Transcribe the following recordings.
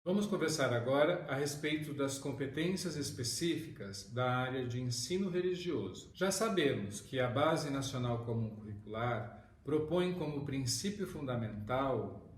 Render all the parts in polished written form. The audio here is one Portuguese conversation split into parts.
Vamos conversar agora a respeito das competências específicas da área de ensino religioso. Já sabemos que a Base Nacional Comum Curricular propõe como princípio fundamental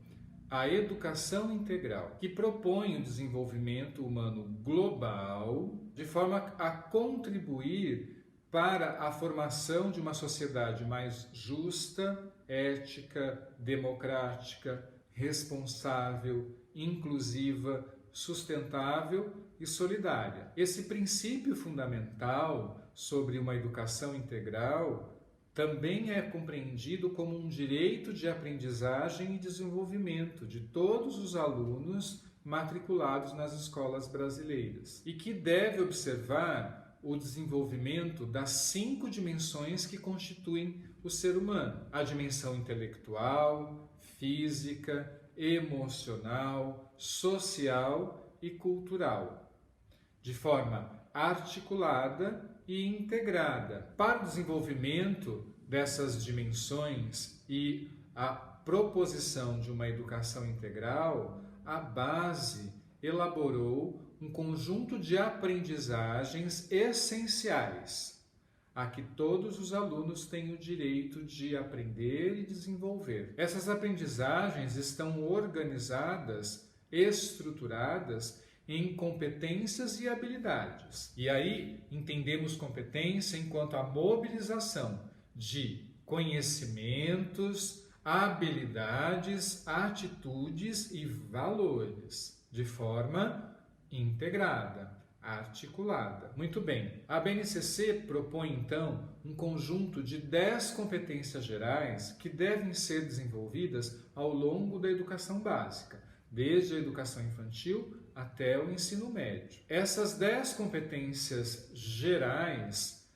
a educação integral, que propõe o desenvolvimento humano global de forma a contribuir para a formação de uma sociedade mais justa, ética, democrática, responsável, inclusiva, sustentável e solidária. Esse princípio fundamental sobre uma educação integral também é compreendido como um direito de aprendizagem e desenvolvimento de todos os alunos matriculados nas escolas brasileiras e que deve observar o desenvolvimento das 5 dimensões que constituem o ser humano: a dimensão intelectual, física, emocional, social e cultural, de forma articulada e integrada. Para o desenvolvimento dessas dimensões e a proposição de uma educação integral, a base elaborou um conjunto de aprendizagens essenciais a que todos os alunos têm o direito de aprender e desenvolver. Essas aprendizagens estão organizadas, estruturadas em competências e habilidades. E aí entendemos competência enquanto a mobilização de conhecimentos, habilidades, atitudes e valores de forma integrada, articulada. Muito bem, a BNCC propõe então um conjunto de 10 competências gerais que devem ser desenvolvidas ao longo da educação básica, desde a educação infantil até o ensino médio. Essas 10 competências gerais,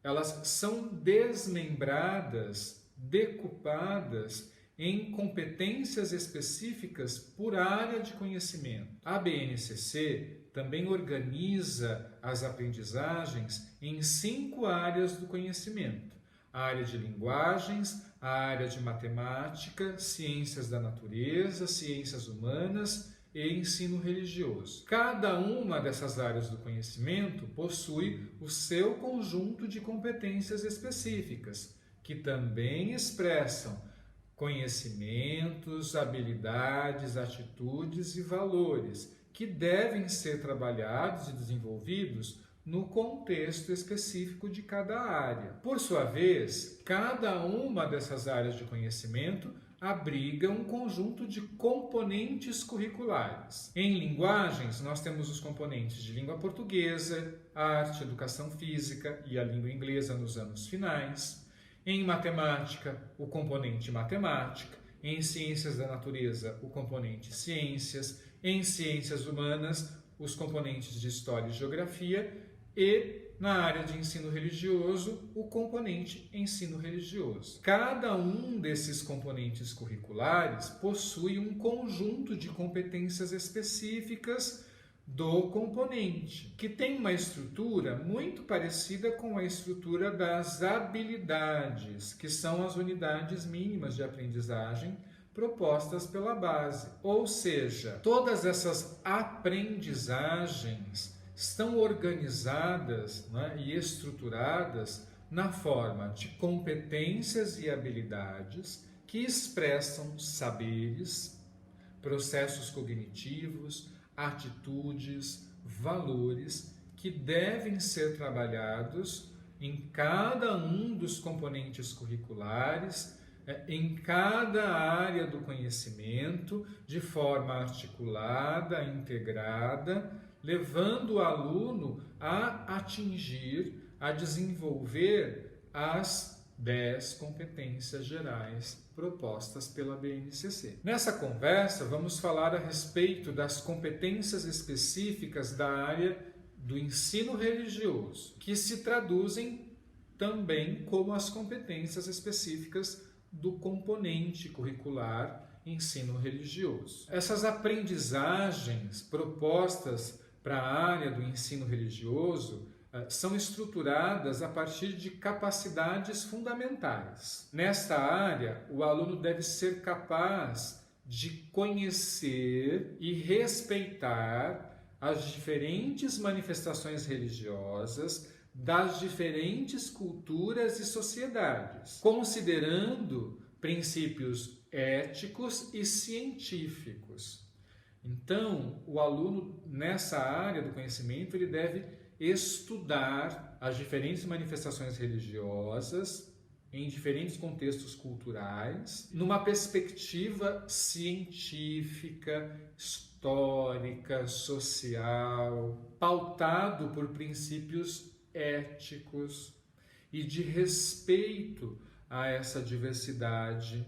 elas são desmembradas, decupadas em competências específicas por área de conhecimento. A BNCC também organiza as aprendizagens em 5 áreas do conhecimento: a área de linguagens, a área de matemática, ciências da natureza, ciências humanas e ensino religioso. Cada uma dessas áreas do conhecimento possui o seu conjunto de competências específicas, que também expressam conhecimentos, habilidades, atitudes e valores que devem ser trabalhados e desenvolvidos no contexto específico de cada área. Por sua vez, cada uma dessas áreas de conhecimento abriga um conjunto de componentes curriculares. Em linguagens, nós temos os componentes de língua portuguesa, arte, educação física e a língua inglesa nos anos finais. Em matemática, o componente matemática. Em ciências da natureza, o componente ciências. Em ciências humanas, os componentes de história e geografia. E na área de ensino religioso, o componente ensino religioso. Cada um desses componentes curriculares possui um conjunto de competências específicas do componente, que tem uma estrutura muito parecida com a estrutura das habilidades, que são as unidades mínimas de aprendizagem propostas pela base. Ou seja, todas essas aprendizagens estão organizadas, e estruturadas na forma de competências e habilidades que expressam saberes, processos cognitivos, atitudes, valores que devem ser trabalhados em cada um dos componentes curriculares, em cada área do conhecimento, de forma articulada, integrada, levando o aluno a atingir, a desenvolver as 10 competências gerais propostas pela BNCC. Nessa conversa, vamos falar a respeito das competências específicas da área do ensino religioso, que se traduzem também como as competências específicas do componente curricular ensino religioso. Essas aprendizagens propostas para a área do ensino religioso são estruturadas a partir de capacidades fundamentais. Nesta área, o aluno deve ser capaz de conhecer e respeitar as diferentes manifestações religiosas das diferentes culturas e sociedades, considerando princípios éticos e científicos. Então, o aluno, nessa área do conhecimento, ele deve estudar as diferentes manifestações religiosas em diferentes contextos culturais, numa perspectiva científica, histórica, social, pautado por princípios éticos e de respeito a essa diversidade,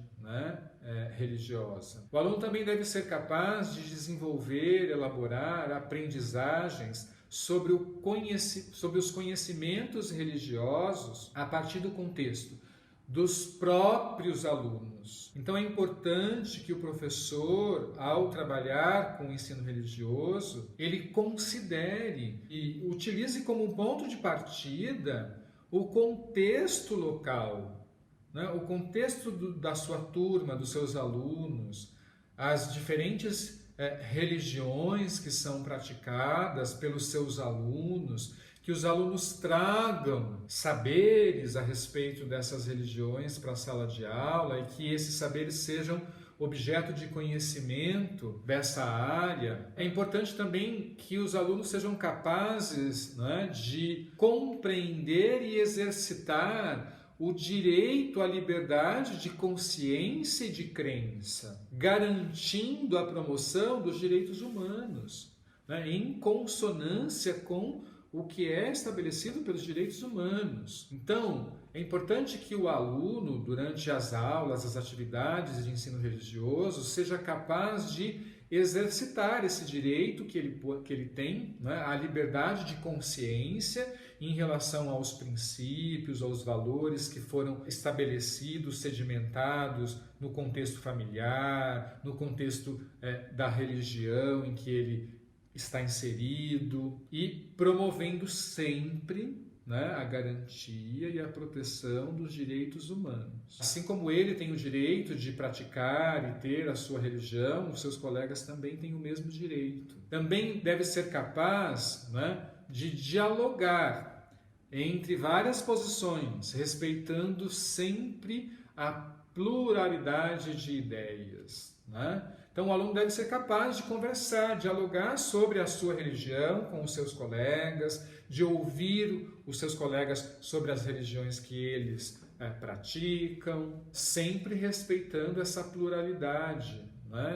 religiosa. O aluno também deve ser capaz de desenvolver, elaborar aprendizagens sobre os conhecimentos religiosos a partir do contexto dos próprios alunos. Então é importante que o professor, ao trabalhar com o ensino religioso, ele considere e utilize como ponto de partida o contexto local, o contexto da sua turma, dos seus alunos, as diferentes religiões que são praticadas pelos seus alunos, que os alunos tragam saberes a respeito dessas religiões para a sala de aula e que esses saberes sejam objeto de conhecimento dessa área. É importante também que os alunos sejam capazes de compreender e exercitar o direito à liberdade de consciência e de crença, garantindo a promoção dos direitos humanos, em consonância com o que é estabelecido pelos direitos humanos. Então, é importante que o aluno, durante as aulas, as atividades de ensino religioso, seja capaz de exercitar esse direito que ele tem, à liberdade de consciência em relação aos princípios, aos valores que foram estabelecidos, sedimentados no contexto familiar, no contexto da religião em que ele está inserido, e promovendo sempre a garantia e a proteção dos direitos humanos. Assim como ele tem o direito de praticar e ter a sua religião, os seus colegas também têm o mesmo direito. Também deve ser capaz de dialogar entre várias posições, respeitando sempre a pluralidade de ideias. Então, o aluno deve ser capaz de conversar, dialogar sobre a sua religião com os seus colegas, de ouvir os seus colegas sobre as religiões que eles praticam, sempre respeitando essa pluralidade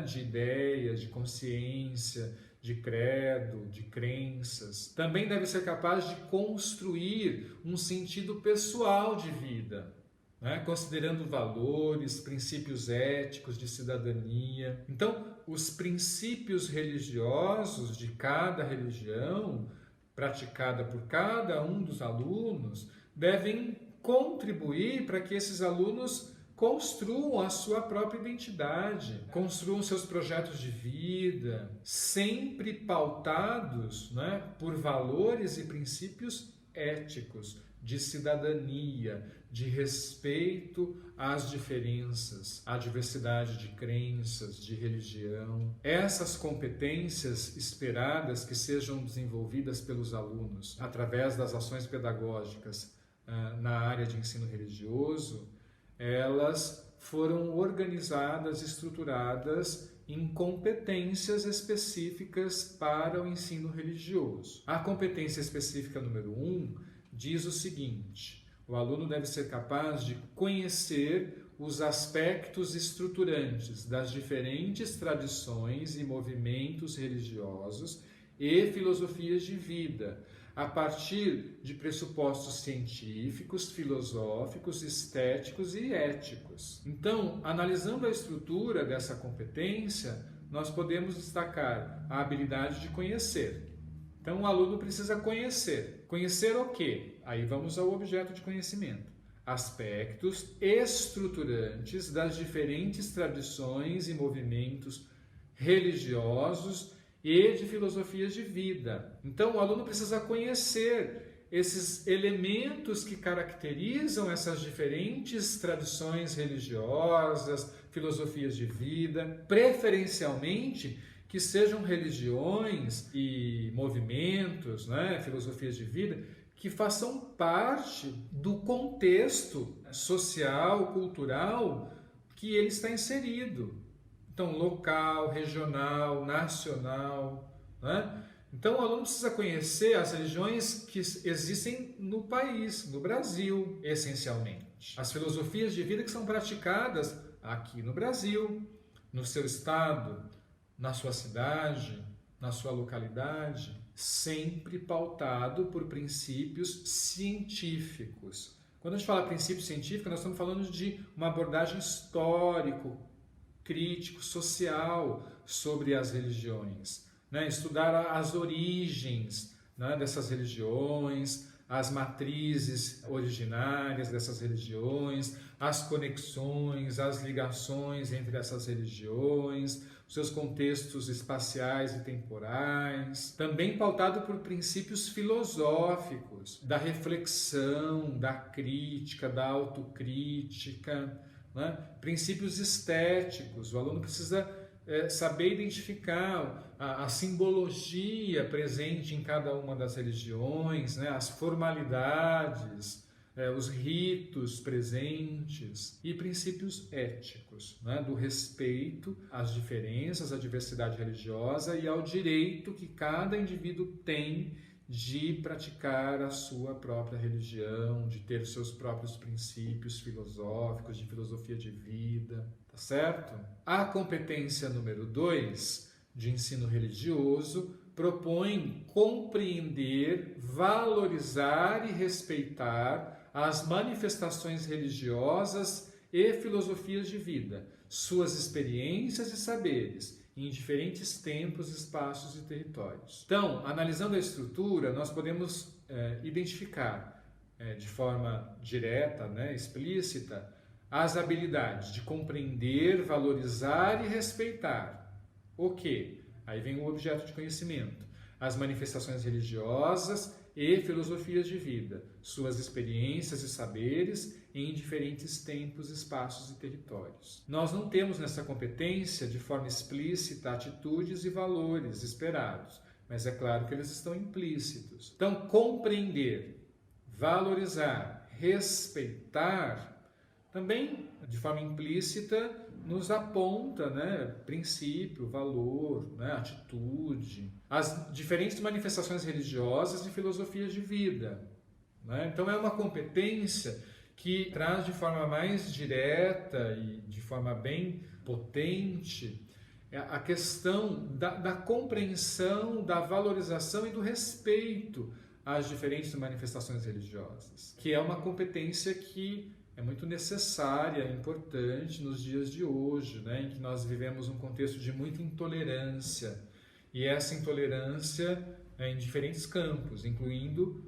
de ideias, de consciência, de credo, de crenças. Também deve ser capaz de construir um sentido pessoal de vida, considerando valores, princípios éticos de cidadania. Então, os princípios religiosos de cada religião, praticada por cada um dos alunos, devem contribuir para que esses alunos construam a sua própria identidade, construam seus projetos de vida, sempre pautados por valores e princípios éticos, de cidadania, de respeito às diferenças, à diversidade de crenças, de religião. Essas competências esperadas que sejam desenvolvidas pelos alunos através das ações pedagógicas na área de ensino religioso, elas foram organizadas, estruturadas em competências específicas para o ensino religioso. A competência específica número 1 diz o seguinte: o aluno deve ser capaz de conhecer os aspectos estruturantes das diferentes tradições e movimentos religiosos e filosofias de vida, a partir de pressupostos científicos, filosóficos, estéticos e éticos. Então, analisando a estrutura dessa competência, nós podemos destacar a habilidade de conhecer. Então, o aluno precisa conhecer. Conhecer o quê? Aí vamos ao objeto de conhecimento. Aspectos estruturantes das diferentes tradições e movimentos religiosos e de filosofias de vida. Então, o aluno precisa conhecer esses elementos que caracterizam essas diferentes tradições religiosas, filosofias de vida, preferencialmente que sejam religiões e movimentos, né, filosofias de vida, que façam parte do contexto social, cultural que ele está inserido. Então, local, regional, nacional, né? Então, o aluno precisa conhecer as religiões que existem no país, no Brasil, essencialmente. As filosofias de vida que são praticadas aqui no Brasil, no seu estado, na sua cidade, na sua localidade, sempre pautado por princípios científicos. Quando a gente fala princípio científico, nós estamos falando de uma abordagem histórico, crítico, social sobre as religiões. Né? Estudar as origens, né, dessas religiões, as matrizes originárias dessas religiões, as conexões, as ligações entre essas religiões, os seus contextos espaciais e temporais. Também pautado por princípios filosóficos, da reflexão, da crítica, da autocrítica, né? Princípios estéticos. O aluno precisa saber identificar a simbologia presente em cada uma das religiões, né? As formalidades, os ritos presentes e princípios éticos, né? Do respeito às diferenças, à diversidade religiosa e ao direito que cada indivíduo tem de praticar a sua própria religião, de ter seus próprios princípios filosóficos, de filosofia de vida, tá certo? A competência número 2 de ensino religioso propõe compreender, valorizar e respeitar as manifestações religiosas e filosofias de vida, suas experiências e saberes, em diferentes tempos, espaços e territórios. Então, analisando a estrutura, nós podemos identificar de forma direta, né, explícita, as habilidades de compreender, valorizar e respeitar. O quê? Aí vem o objeto de conhecimento. As manifestações religiosas e filosofias de vida, suas experiências e saberes em diferentes tempos, espaços e territórios. Nós não temos nessa competência, de forma explícita, atitudes e valores esperados, mas é claro que eles estão implícitos. Então, compreender, valorizar, respeitar, também, de forma implícita, nos aponta, né, princípio, valor, né, atitude, as diferentes manifestações religiosas e filosofias de vida. Né? Então, é uma competência que traz de forma mais direta e de forma bem potente a questão da compreensão, da valorização e do respeito às diferentes manifestações religiosas, que é uma competência que é muito necessária, importante nos dias de hoje, né, em que nós vivemos um contexto de muita intolerância, e essa intolerância em diferentes campos, incluindo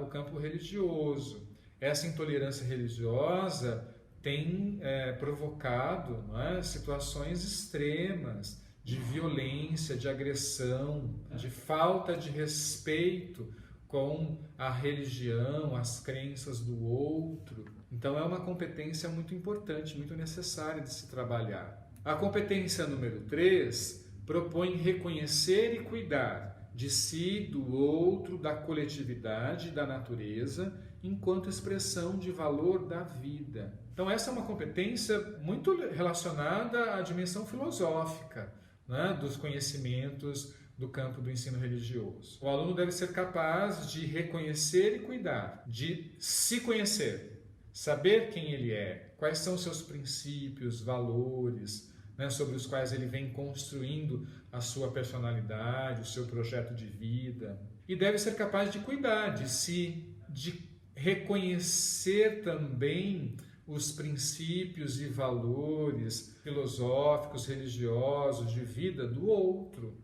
o campo religioso. Essa intolerância religiosa tem provocado, não é, situações extremas de violência, de agressão, de falta de respeito com a religião, as crenças do outro. Então é uma competência muito importante, muito necessária de se trabalhar. A competência número 3 propõe reconhecer e cuidar de si, do outro, da coletividade, da natureza, enquanto expressão de valor da vida. Então essa é uma competência muito relacionada à dimensão filosófica, né, dos conhecimentos do campo do ensino religioso. O aluno deve ser capaz de reconhecer e cuidar, de se conhecer, saber quem ele é, quais são seus princípios, valores, né, sobre os quais ele vem construindo a sua personalidade, o seu projeto de vida. E deve ser capaz de cuidar de si, de reconhecer também os princípios e valores filosóficos, religiosos, de vida do outro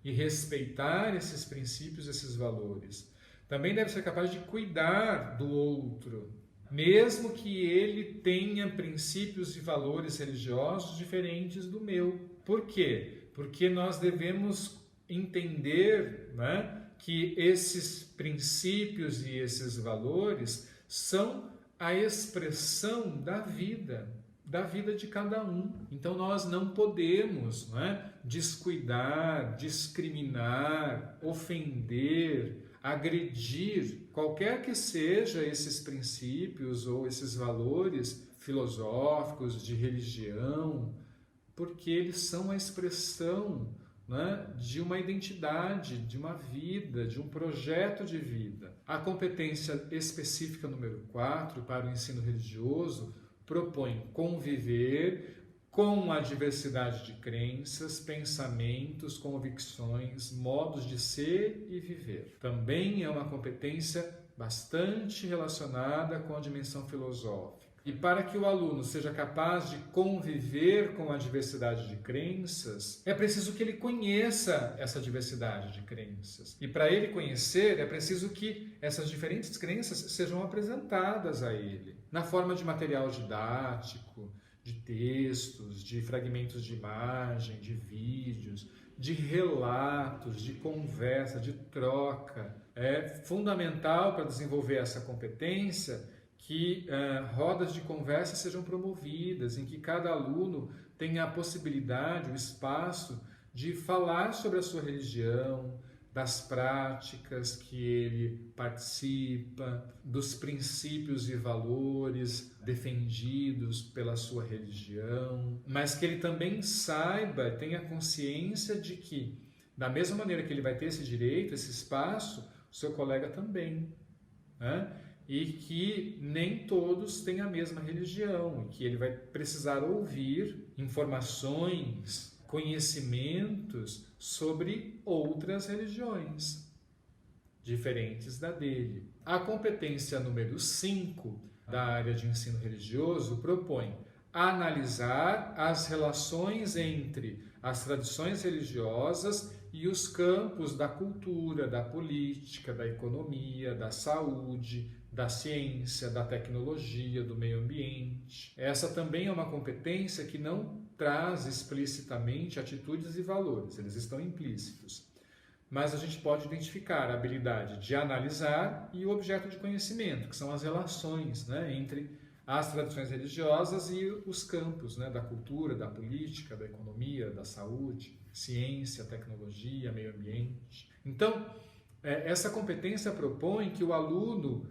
e respeitar esses princípios, esses valores. Também deve ser capaz de cuidar do outro, mesmo que ele tenha princípios e valores religiosos diferentes do meu. Por quê? Porque nós devemos entender, né, que esses princípios e esses valores são a expressão da vida de cada um. Então nós não podemos, não é, descuidar, discriminar, ofender, agredir, qualquer que seja esses princípios ou esses valores filosóficos, de religião, porque eles são a expressão, né, de uma identidade, de uma vida, de um projeto de vida. A competência específica número 4 para o ensino religioso propõe conviver com a diversidade de crenças, pensamentos, convicções, modos de ser e viver. Também é uma competência bastante relacionada com a dimensão filosófica. E para que o aluno seja capaz de conviver com a diversidade de crenças, é preciso que ele conheça essa diversidade de crenças. E para ele conhecer, é preciso que essas diferentes crenças sejam apresentadas a ele, na forma de material didático, de textos, de fragmentos de imagem, de vídeos, de relatos, de conversa, de troca. É fundamental para desenvolver essa competência que rodas de conversa sejam promovidas, em que cada aluno tenha a possibilidade, o espaço de falar sobre a sua religião, das práticas que ele participa, dos princípios e valores defendidos pela sua religião, mas que ele também saiba, tenha consciência de que, da mesma maneira que ele vai ter esse direito, esse espaço, o seu colega também, né? E que nem todos têm a mesma religião, e que ele vai precisar ouvir informações, conhecimentos sobre outras religiões diferentes da dele. A competência número 5 da área de ensino religioso propõe analisar as relações entre as tradições religiosas e os campos da cultura, da política, da economia, da saúde, da ciência, da tecnologia, do meio ambiente. Essa também é uma competência que não traz explicitamente atitudes e valores, eles estão implícitos. Mas a gente pode identificar a habilidade de analisar e o objeto de conhecimento, que são as relações, né, entre as tradições religiosas e os campos, né, da cultura, da política, da economia, da saúde, ciência, tecnologia, meio ambiente. Então, essa competência propõe que o aluno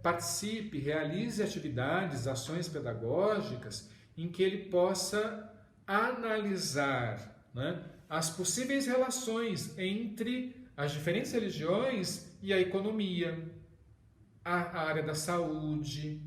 participe, realize atividades, ações pedagógicas em que ele possa analisar, né, as possíveis relações entre as diferentes religiões e a economia, a área da saúde,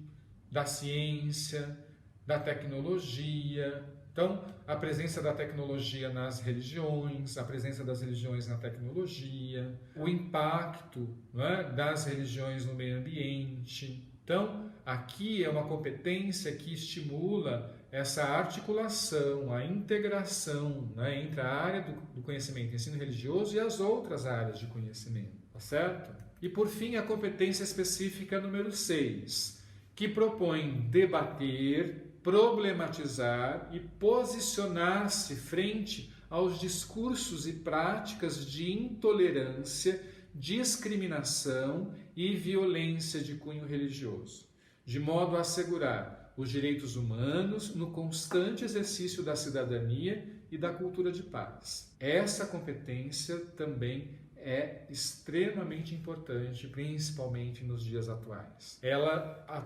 da ciência, da tecnologia. Então, a presença da tecnologia nas religiões, a presença das religiões na tecnologia, o impacto, né, das religiões no meio ambiente. Então, aqui é uma competência que estimula essa articulação, a integração, né, entre a área do conhecimento, ensino religioso, e as outras áreas de conhecimento, tá certo? E, por fim, a competência específica número 6, que propõe debater, problematizar e posicionar-se frente aos discursos e práticas de intolerância, discriminação e violência de cunho religioso, de modo a assegurar os direitos humanos no constante exercício da cidadania e da cultura de paz. Essa competência também é extremamente importante, principalmente nos dias atuais. Ela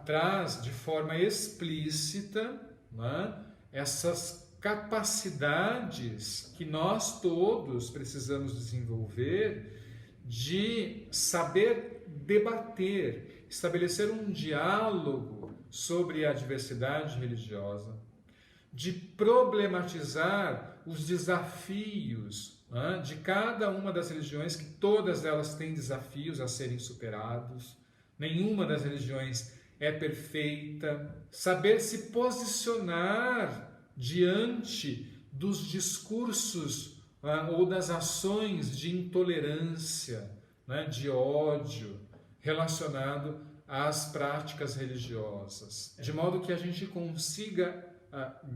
traz de forma explícita, né, essas capacidades que nós todos precisamos desenvolver de saber debater, estabelecer um diálogo sobre a diversidade religiosa, de problematizar os desafios, né, de cada uma das religiões, que todas elas têm desafios a serem superados, nenhuma das religiões é perfeita, saber se posicionar diante dos discursos ou das ações de intolerância, né, de ódio relacionado às práticas religiosas, de modo que a gente consiga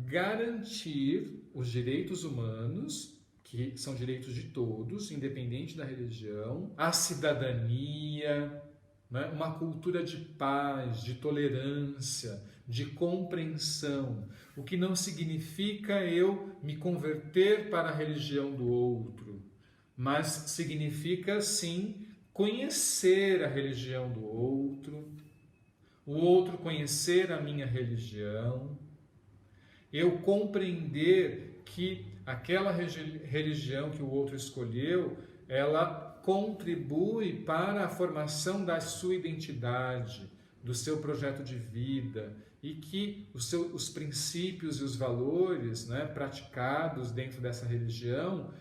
garantir os direitos humanos, que são direitos de todos, independente da religião, a cidadania, né? Uma cultura de paz, de tolerância, de compreensão, o que não significa eu me converter para a religião do outro, mas significa sim conhecer a religião do outro, o outro conhecer a minha religião, eu compreender que aquela religião que o outro escolheu, ela contribui para a formação da sua identidade, do seu projeto de vida, e que os princípios e os valores, né, praticados dentro dessa religião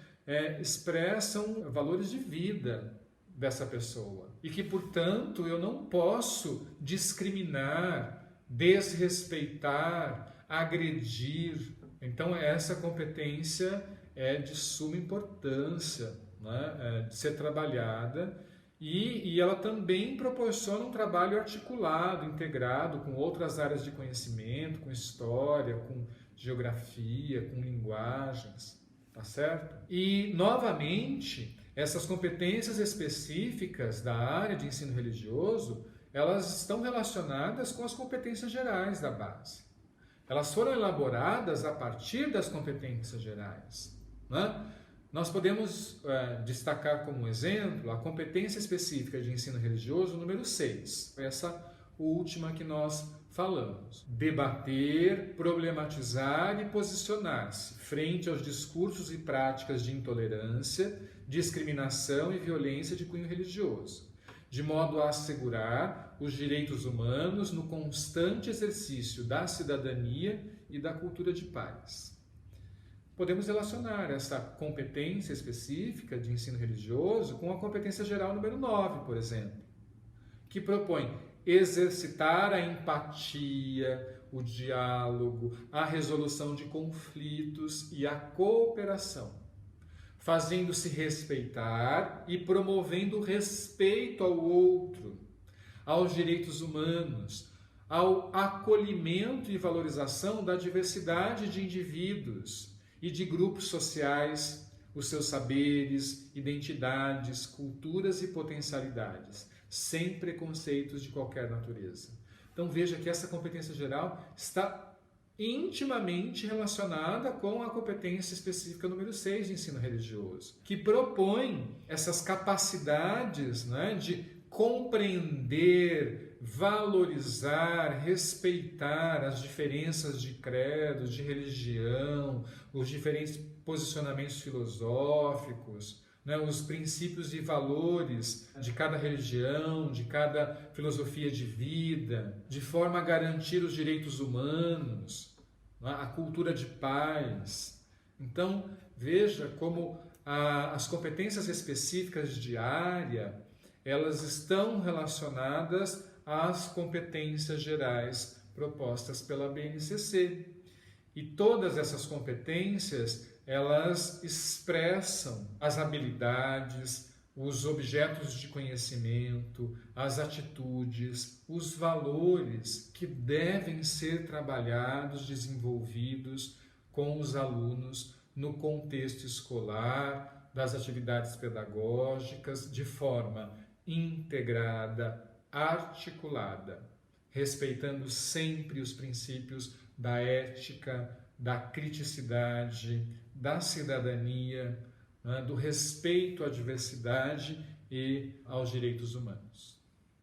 expressam valores de vida dessa pessoa. E que, portanto, eu não posso discriminar, desrespeitar, agredir. Então, essa competência é de suma importância, né, de ser trabalhada, e ela também proporciona um trabalho articulado, integrado com outras áreas de conhecimento, com história, com geografia, com linguagens, tá certo? E, novamente, essas competências específicas da área de ensino religioso, elas estão relacionadas com as competências gerais da base. Elas foram elaboradas a partir das competências gerais, né? Nós podemos destacar como exemplo a competência específica de ensino religioso número 6, essa última que nós falamos. Debater, problematizar e posicionar-se frente aos discursos e práticas de intolerância, discriminação e violência de cunho religioso, de modo a assegurar os direitos humanos no constante exercício da cidadania e da cultura de paz. Podemos relacionar essa competência específica de ensino religioso com a competência geral número 9, por exemplo, que propõe exercitar a empatia, o diálogo, a resolução de conflitos e a cooperação, fazendo-se respeitar e promovendo o respeito ao outro, aos direitos humanos, ao acolhimento e valorização da diversidade de indivíduos e de grupos sociais, os seus saberes, identidades, culturas e potencialidades, sem preconceitos de qualquer natureza. Então veja que essa competência geral está intimamente relacionada com a competência específica número 6 de ensino religioso, que propõe essas capacidades, né, de compreender, valorizar, respeitar as diferenças de credo, de religião, os diferentes posicionamentos filosóficos, né, os princípios e valores de cada religião, de cada filosofia de vida, de forma a garantir os direitos humanos, né, a cultura de paz. Então, veja como as competências específicas de área, elas estão relacionadas às competências gerais propostas pela BNCC. E todas essas competências, elas expressam as habilidades, os objetos de conhecimento, as atitudes, os valores que devem ser trabalhados, desenvolvidos com os alunos no contexto escolar, das atividades pedagógicas, de forma integrada, articulada, respeitando sempre os princípios da ética, da criticidade, da cidadania, né, do respeito à diversidade e aos direitos humanos.